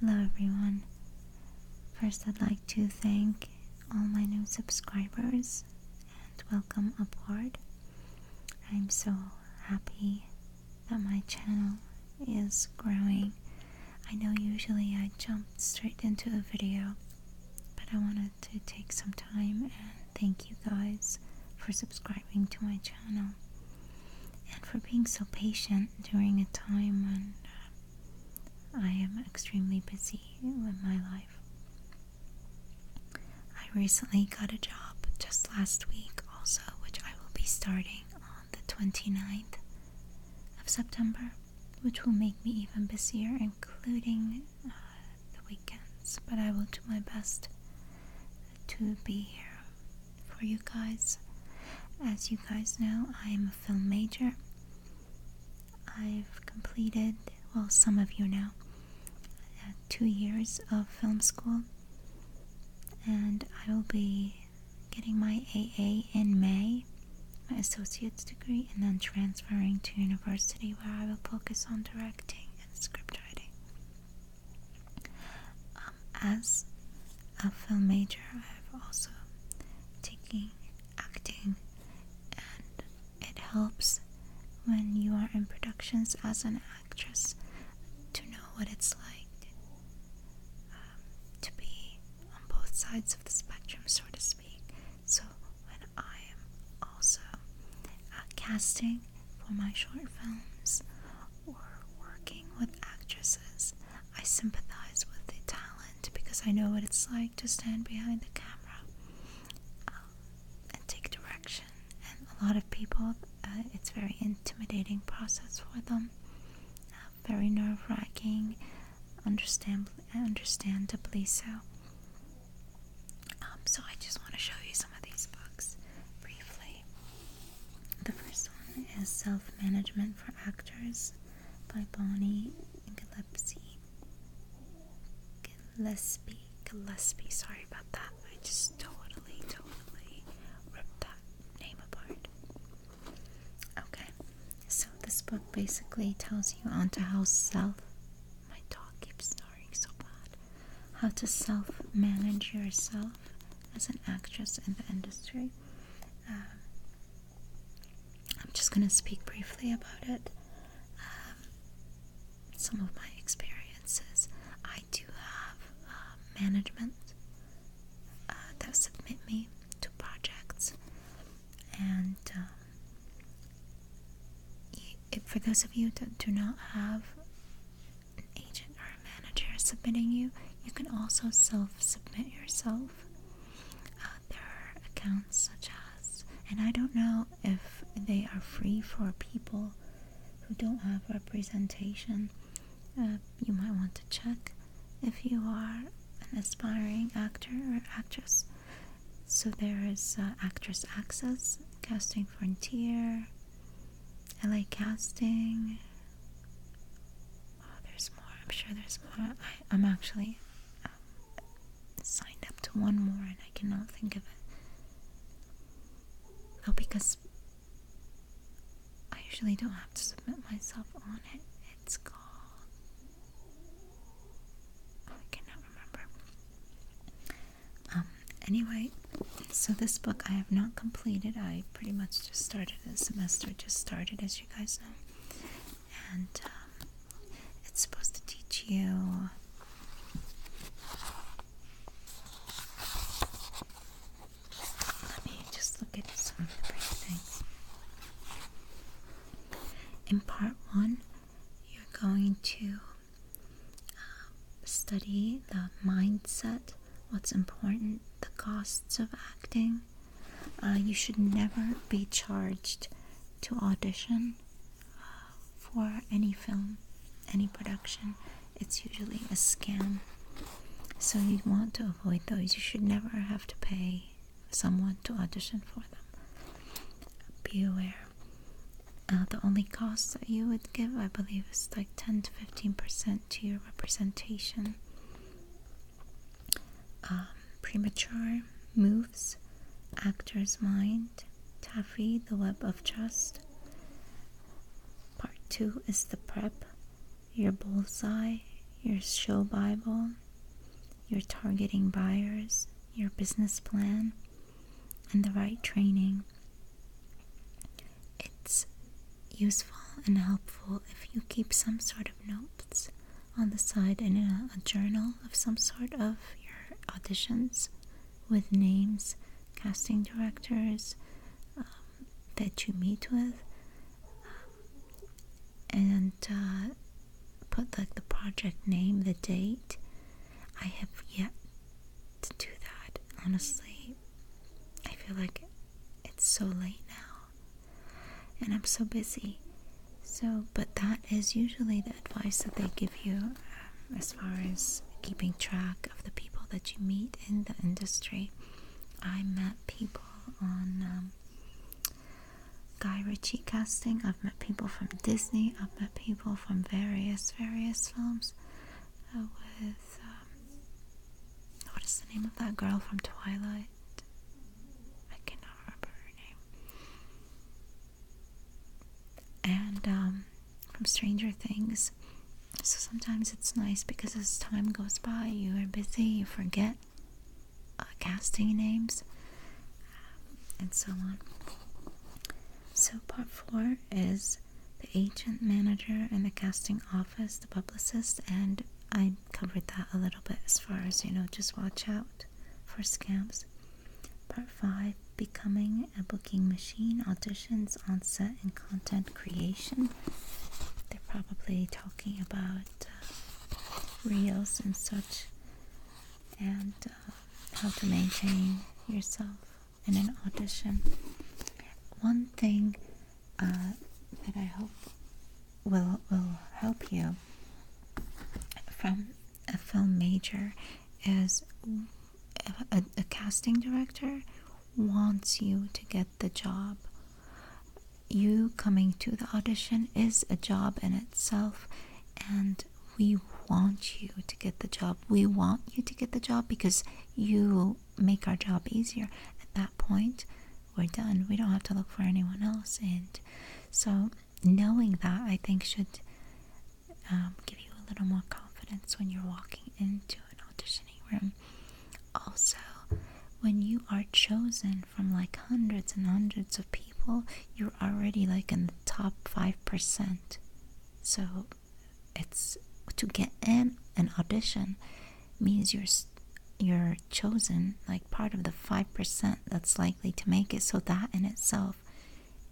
Hello everyone. First I'd like to thank all my new subscribers and welcome aboard. I'm so happy that my channel is growing. I know usually I jump straight into a video, but I wanted to take some time and thank you guys for subscribing to my channel and for being so patient during a time when I am extremely busy with my life. I recently got a job just last week also, which I will be starting on the 29th of September, which will make me even busier, including the weekends. But I will do my best to be here for you guys. As you guys know, I am a film major. I've completed, well, some of you know, 2 years of film school, and I will be getting my AA in May, my associate's degree, and then transferring to university where I will focus on directing and script writing. As a film major, I've also taken acting, and it helps when you are in productions as an actress to know what it's like to be on both sides of the spectrum, so to speak. So when I am also casting for my short films or working with actresses, I sympathize with the talent because I know what it's like to stand behind the camera and take direction. And a lot of people, it's a very intimidating process for them, very nerve-wracking, understandably so. So I just want to show you some of these books briefly. The first one is Self-Management for Actors by Bonnie Gillespie. Sorry about that. I just totally ripped that name apart. Okay, so this book basically tells you on to how to self-manage yourself as an actress in the industry. I'm just going to speak briefly about it. Some of my experiences. I do have management that submit me to projects, and for those of you that do not have an agent or a manager submitting you, you can also self-submit yourself. There are accounts such as, and I don't know if they are free for people who don't have representation. You might want to check if you are an aspiring actor or actress. So there is Actress Access, Casting Frontier, LA Casting. Oh, there's more. I'm sure there's more. I'm actually signed up to one more and I cannot think of it. Oh, because I usually don't have to submit myself on it. It's called, I cannot remember. Anyway, so this book I have not completed. I pretty much just started a semester, as you guys know. And it's supposed to teach you look at some of the brief things. In part 1, you're going to study the mindset, what's important, the costs of acting. You should never be charged to audition for any film, any production. It's usually a scam. So you'd want to avoid those. You should never have to pay someone to audition for them. Be aware. The only cost that you would give, I believe, is like 10 to 15% to your representation. Premature moves, actor's mind, Taffy, the web of trust. Part 2 is the prep, your bullseye, your show Bible, your targeting buyers, your business plan, and the right training. It's useful and helpful if you keep some sort of notes on the side in a journal of some sort of your auditions with names, casting directors that you meet with, and put like the project name, the date. I have yet to do that. Honestly, I feel like it's so late now and I'm so busy. But that is usually the advice that they give you as far as keeping track of the people that you meet in the industry. I met people on Guy Ritchie casting. I've met people from Disney. I've met people from various films with what is the name of that girl from Twilight? I cannot remember her name. And from Stranger Things. So sometimes it's nice because as time goes by, you are busy, you forget casting names, and so on. So part 4 is the agent, manager, and the casting office, the publicist, and I covered that a little bit as far as, just watch out for scams. Part 5, becoming a booking machine, auditions, on-set, and content creation. They're probably talking about reels and such, and how to maintain yourself in an audition. One thing that I hope will help you from a film major is a casting director wants you to get the job. You coming to the audition is a job in itself, and we want you to get the job. We want you to get the job because you make our job easier. At that point, we're done. We don't have to look for anyone else. And so knowing that, I think, should give you a little more confidence when you're walking into an auditioning room. Also, when you are chosen from like hundreds and hundreds of people, you're already like in the top 5%. So it's to get in an audition means you're chosen, like part of the 5% that's likely to make it. So that in itself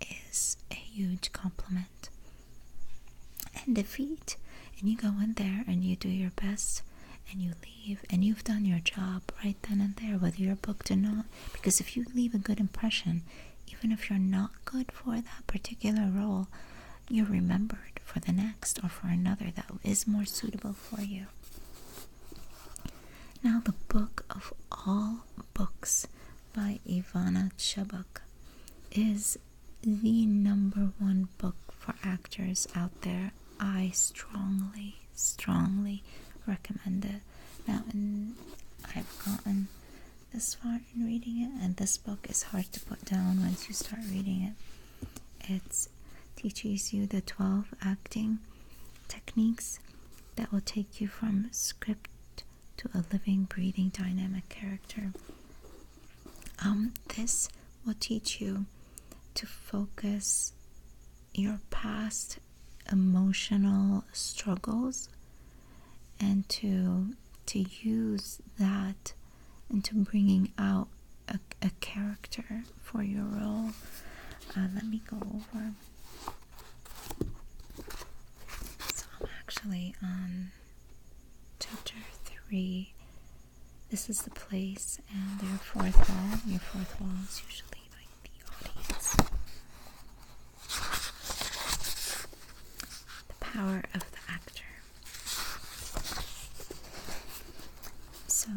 is a huge compliment and defeat. And you go in there and you do your best and you leave and you've done your job right then and there, whether you're booked or not. Because if you leave a good impression, even if you're not good for that particular role, you're remembered for the next or for another that is more suitable for you. Now, the book of all books by Ivana Chubbuck is the #1 book for actors out there. I strongly recommend it. Now, I've gotten this far in reading it, and this book is hard to put down once you start reading it. It teaches you the 12 acting techniques that will take you from script to a living, breathing, dynamic character. This will teach you to focus your past emotional struggles and to use that into bringing out a character for your role. Let me go over. So I'm actually on chapter 3. This is the place and their fourth wall. Your fourth wall is usually like the audience. The power of the actor. So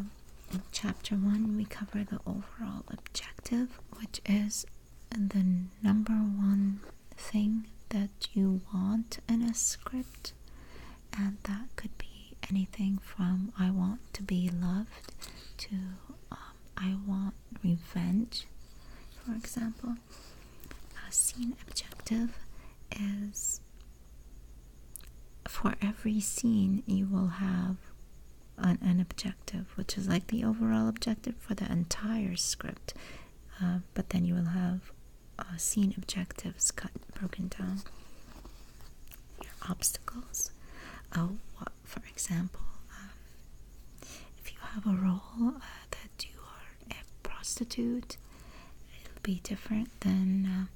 in chapter 1 we cover the overall objective, which is the #1 thing that you want in a script, and that could be anything from I want to be loved to I want revenge, for example. A scene objective is for every scene you will have an objective, which is like the overall objective for the entire script, but then you will have scene objectives broken down. Your obstacles. For example, if you have a role that you are a prostitute, it'll be different than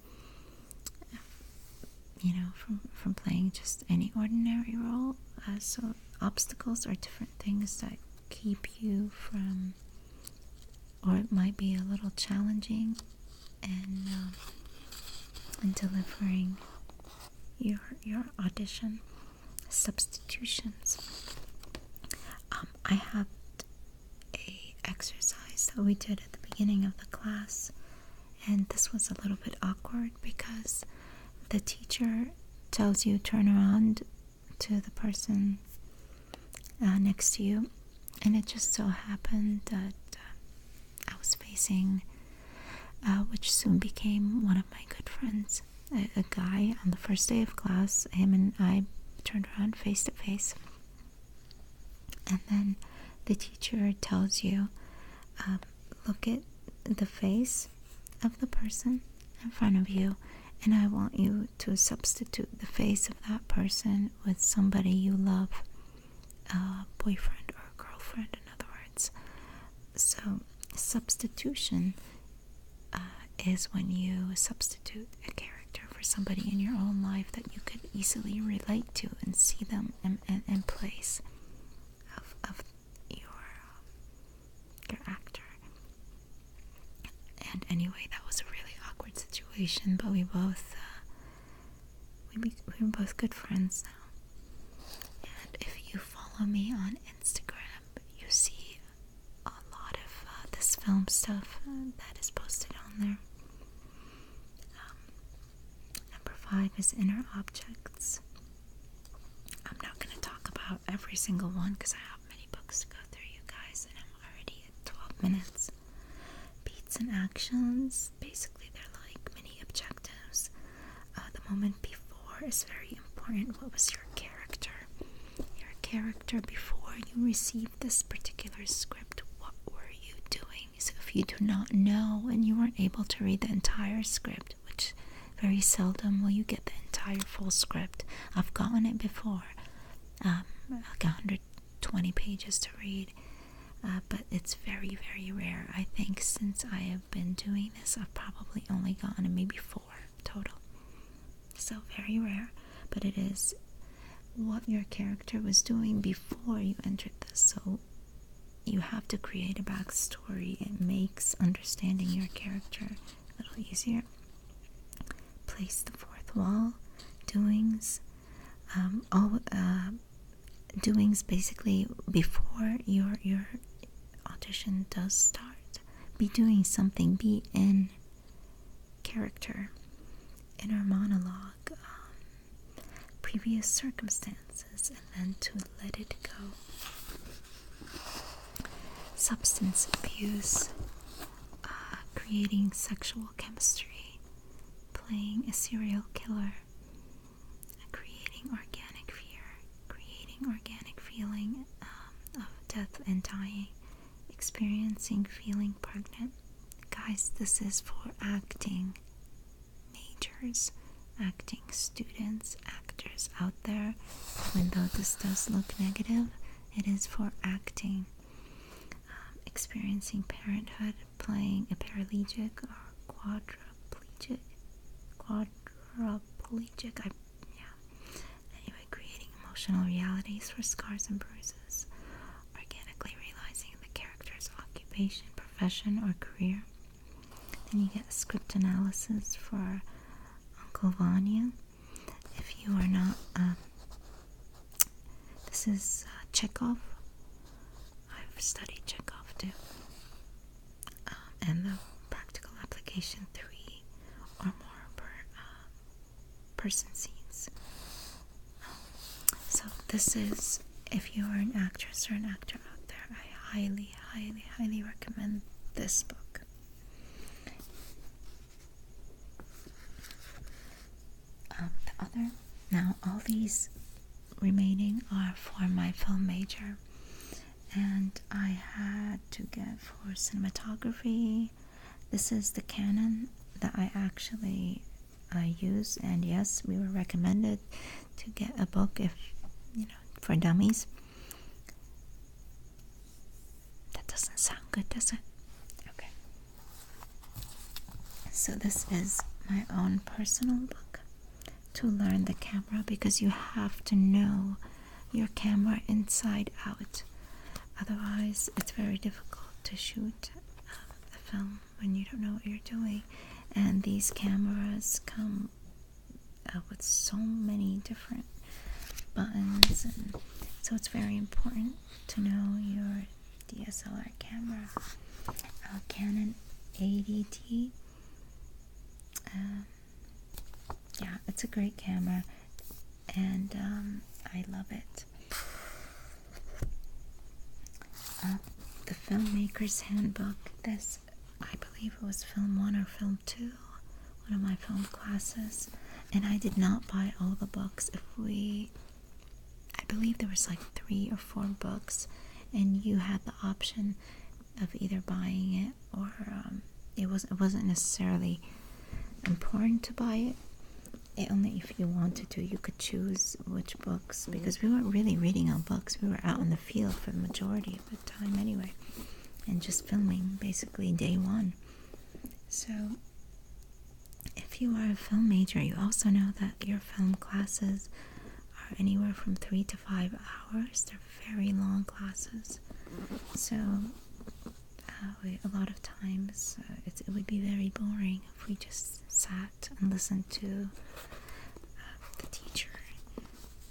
from playing just any ordinary role. So obstacles are different things that keep you from, or it might be a little challenging in delivering your audition. Substitutions. I have a exercise that we did at the beginning of the class, and this was a little bit awkward because the teacher tells you turn around to the person next to you, and it just so happened that I was facing which soon became one of my good friends, a guy. On the first day of class, him and I turned around face to face, and then the teacher tells you, look at the face of the person in front of you, and I want you to substitute the face of that person with somebody you love, a boyfriend or a girlfriend, in other words. So substitution is when you substitute a character for somebody in your own life that you could easily relate to and see them in place of your actor. And anyway, that was a really awkward situation, but we were both good friends now. And if you follow me on Instagram, you see a lot of this film stuff that is posted on there. Number 5 is inner objects. I'm not going to talk about every single one because I have many books to go through, you guys, and I'm already at 12 minutes. Beats and actions, basically they're like mini objectives. The moment before is very important. What was your character? Your character before you received this particular script, what were you doing? So if you do not know and you weren't able to read the entire script, which very seldom will you get the entire full script. I've gotten it before, like 120 pages to read, but it's very, very rare. I think since I have been doing this, I've probably only gotten maybe 4 total. So very rare, but it is what your character was doing before you entered this. So you have to create a backstory. It makes understanding your character a little easier. Place the 4th wall. Doings. Doings basically before your audition does start. Be doing something. Be in character. Inner monologue. Previous circumstances, and then to let it go. Substance abuse. Creating sexual chemistry. Playing a serial killer. Creating organic fear. Creating organic feeling of death and dying. Experiencing feeling pregnant. Guys, this is for acting majors, acting students, actors out there. Even though this does look negative, it is for acting. Experiencing parenthood, playing a paraplegic or quadriplegic. Anyway, creating emotional realities for scars and bruises. Organically realizing the character's occupation, profession, or career. Then you get a script analysis for Uncle Vanya. If you are not, this is Chekhov. I've studied Chekhov too. And the practical application 3 or more per person scenes. So this is, if you are an actress or an actor out there, I highly, highly, highly recommend this book. Now all these remaining are for my film major, and I had to get for cinematography. This is the Canon that I actually use, and yes, we were recommended to get a book if for dummies. That doesn't sound good, does it? Okay. So this is my own personal book to learn the camera, because you have to know your camera inside out. Otherwise, it's very difficult to shoot a film when you don't know what you're doing. And these cameras come with so many different buttons, and so it's very important to know your DSLR camera. Canon 80D. Yeah, it's a great camera, and I love it. The Filmmaker's Handbook. This, I believe it was Film 1 or Film 2, one of my film classes, and I did not buy all the books. I believe there was like 3 or 4 books, and you had the option of either buying it or it wasn't necessarily important to buy it. Only if you wanted to, you could choose which books, because we weren't really reading our books. We were out in the field for the majority of the time anyway, and just filming basically day one. So if you are a film major, you also know that your film classes are anywhere from 3 to 5 hours. They're very long classes. So a lot of times it would be very boring if we just sat and listened to the teacher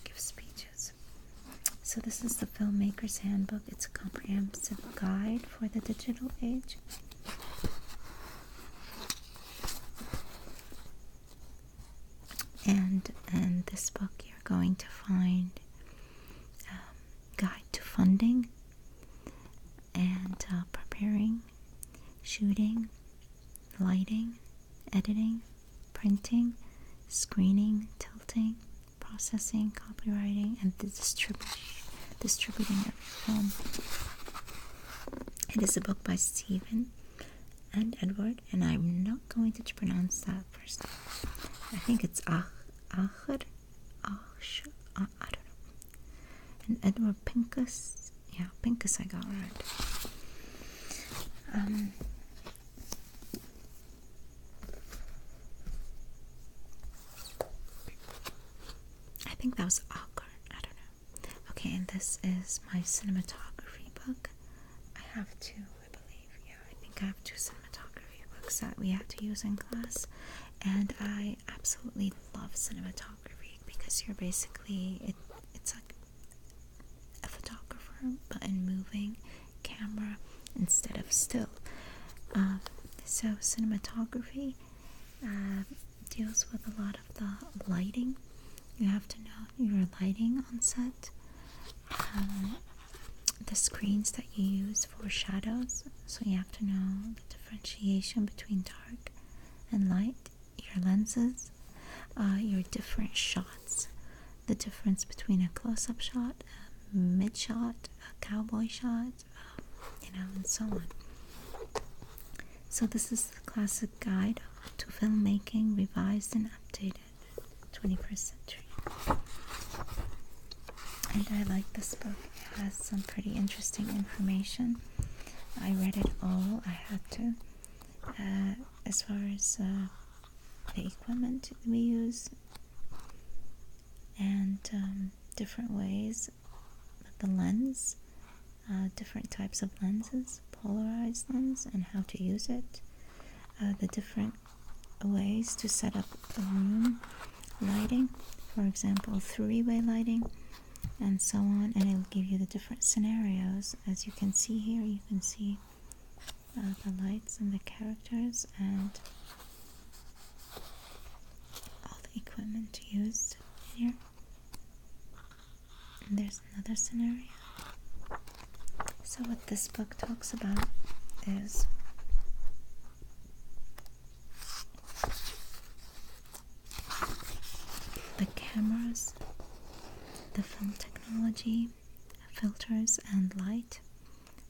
give speeches. So this is the Filmmaker's Handbook. It's a comprehensive guide for the digital age. And in this book you're going to find guide to funding and preparing, shooting, lighting, editing, printing, screening, tilting, processing, copywriting, and the distributing every film. It is a book by Stephen and Edward, and I'm not going to pronounce that first name. I think it's I don't know. And Edward Pincus. Yeah, Pincus I got right. I think that was awkward. I don't know. Okay, and this is my cinematography book. I have 2, I believe. Yeah, I think I have 2 cinematography books that we had to use in class. And I absolutely love cinematography, because you're basically, it's like a photographer, but in moving camera instead of still. So cinematography deals with a lot of the lighting. You have to know your lighting on set, the screens that you use for shadows, so you have to know the differentiation between dark and light, your lenses, your different shots, the difference between a close-up shot, a mid shot, a cowboy shot, and so on. So this is the classic guide to filmmaking, revised and updated, 21st century. And I like this book. It has some pretty interesting information. I read it all. I had to. As far as the equipment we use, and different ways with the lens, different types of lenses, polarized lens, and how to use it, the different ways to set up the room lighting, for example 3-way lighting, and so on. And it'll give you the different scenarios. As you can see here, you can see the lights and the characters and all the equipment used here. And there's another scenario. So what this book talks about is the cameras the film technology, filters and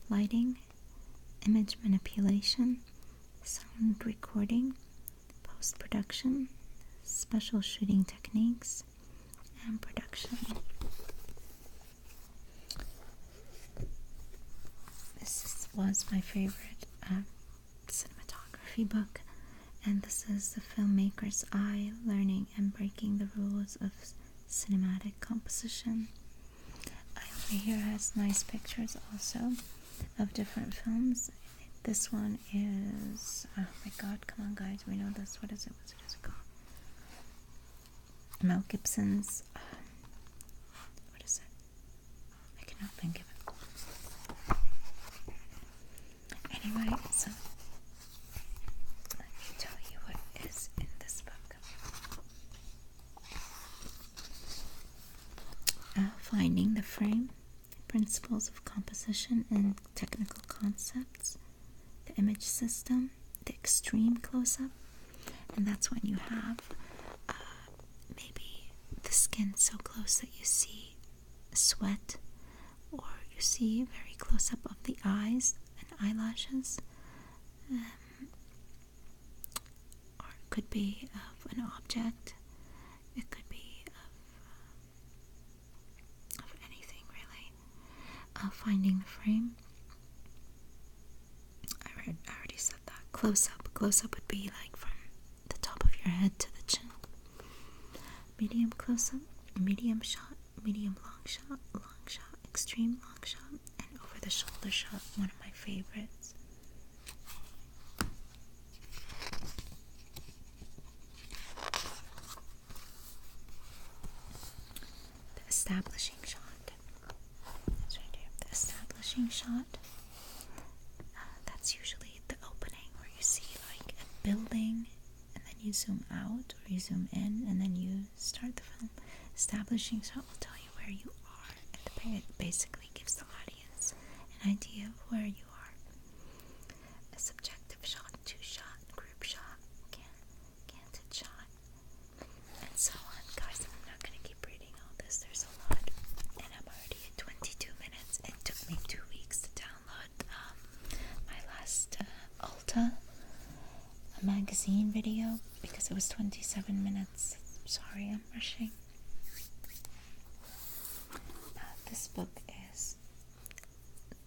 lighting, image manipulation, sound recording, post-production, special shooting techniques, and production. This was my favorite cinematography book, and this is The Filmmaker's Eye, Learning and Breaking the Rules of Cinematic Composition. Over here has nice pictures also of different films. This one is, oh my god, come on guys, we know this. What is it? What is it called? Mel Gibson's, what is it? I cannot think of it. Anyway, so let me tell you what is in this book. Finding the Frame, Principles of Composition and Technical Concepts, the Image System, the Extreme Close-Up, and that's when you have maybe the skin so close that you see sweat, or you see very close up of the eyes and eyelashes, or it could be of an object, it could be of anything really. Finding the frame, I already said that. Close-up would be like from the top of your head to the chin. Medium close-up, medium shot, medium long shot, extreme long shot, and over the shoulder shot, one of my favorites. The establishing shot. That's right here. The establishing shot. That's usually the opening where you see like a building, and then you zoom out or you zoom in, and then you start the film. Establishing shot will tell you where you are, and it basically gives the audience an idea of where you are. A subjective shot, two-shot, group shot, canted shot, and so on. Guys, I'm not going to keep reading all this. There's a lot, and I'm already at 22 minutes. It took me 2 weeks to download my last Ulta magazine video because it was 27 minutes. Sorry, I'm rushing. This book is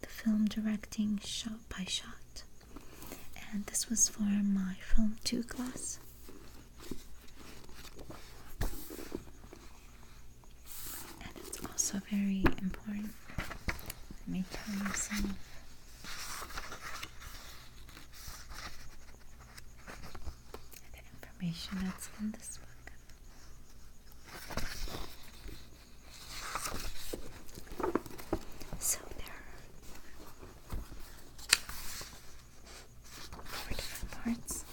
the film directing shot by shot, and this was for my Film 2 class. And it's also very important. Let me tell you some of the information that's in this book. So there are 4 different parts.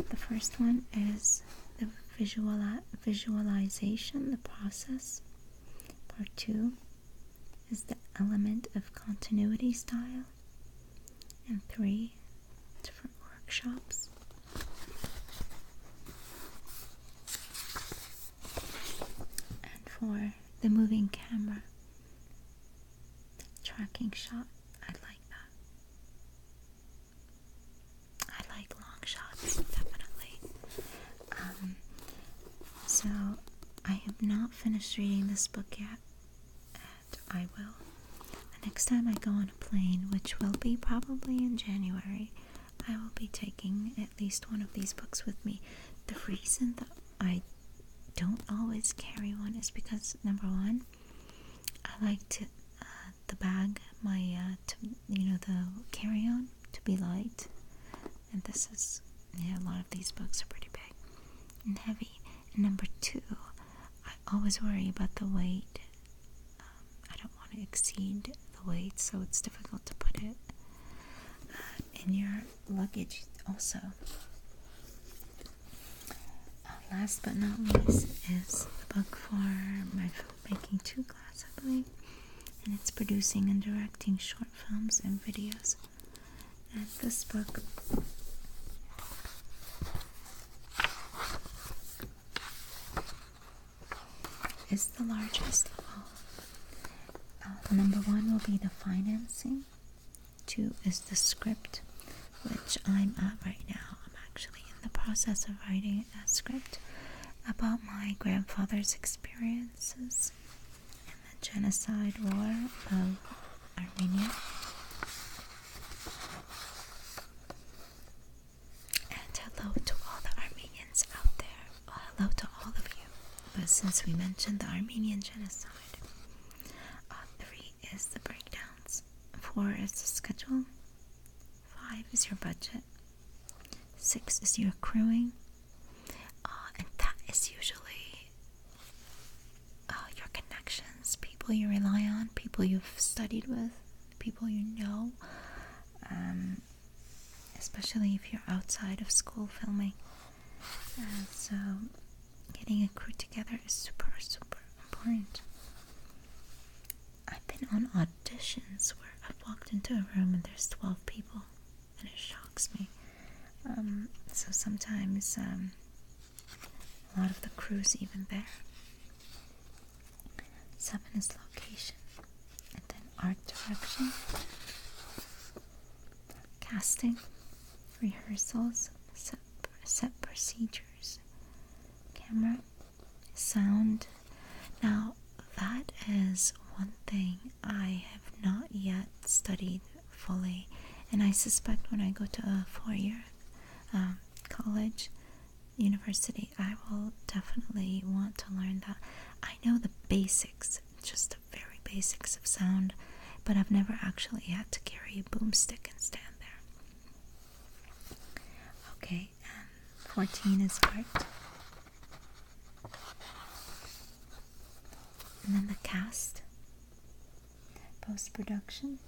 The first one is the visualization, the process. Part 2 is the element of continuity style. And 3 different workshops. And 4, the moving camera. Tracking shot. I like that. I like long shots, definitely. So I have not finished reading this book yet, and I will. The next time I go on a plane, which will be probably in January, I will be taking at least one of these books with me. The reason that I don't always carry one is because, number one, I like to the bag, the carry-on to be light, and this is, a lot of these books are pretty big and heavy. And number 2, I always worry about the weight. I don't want to exceed the weight, so it's difficult to put it in your luggage also. Last but not least is the book for my filmmaking 2 class, I believe. And it's producing and directing short films and videos. And this book is the largest of all. Number 1 will be the financing. 2 is the script, which I'm at right now. I'm actually in the process of writing a script about my grandfather's experiences in the genocide war of Armenia. And hello to all the Armenians out there. Well, hello to all of you. But since we mentioned the Armenian genocide, 3 is the breakdowns. 4 is the schedule. 5 is your budget. 6 is your accruing. And that is usually your connections, people you rely on, people you've studied with, people you know, especially if you're outside of school filming. So getting a crew together is super, super important. I've been on auditions where I've walked into a room and there's 12 people, and it shocks me. So sometimes a lot of the crew's even there. 7 is location, and then art direction, casting, rehearsals, set procedures, camera, sound. Now that is one thing I have not yet studied fully, and I suspect when I go to a 4-year college, university, I will definitely want to learn that. I know the basics, just the very basics of sound, but I've never actually had to carry a boomstick and stand there. Okay, 14 is art. And then the cast, post-production,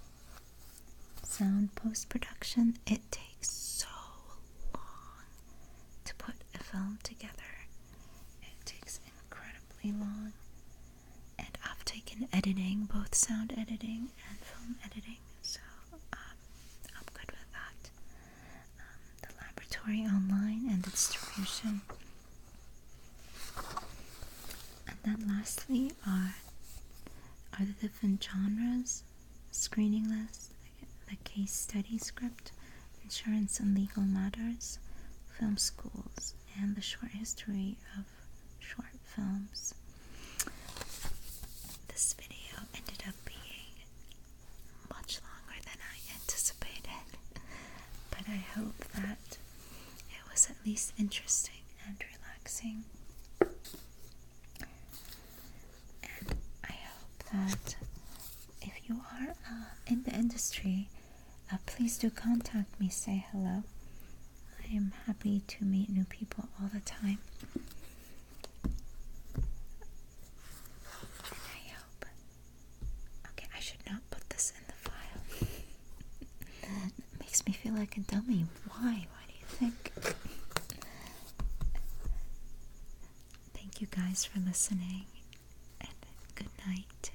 sound post-production. It takes so long to put a film together. It takes incredibly long. And I've taken editing, both sound editing and film editing, so I'm good with that. The laboratory online and distribution. And then lastly are the different genres, screening list, the case study script, insurance and legal matters, film schools, and the short history of short films. This video ended up being much longer than I anticipated, but I hope that it was at least interesting and relaxing. And I hope that if you are in the industry, please do contact me, say hello. I am happy to meet new people all the time. And I hope... Okay, I should not put this in the file. It makes me feel like a dummy. Why? Why do you think? Thank you guys for listening, and good night.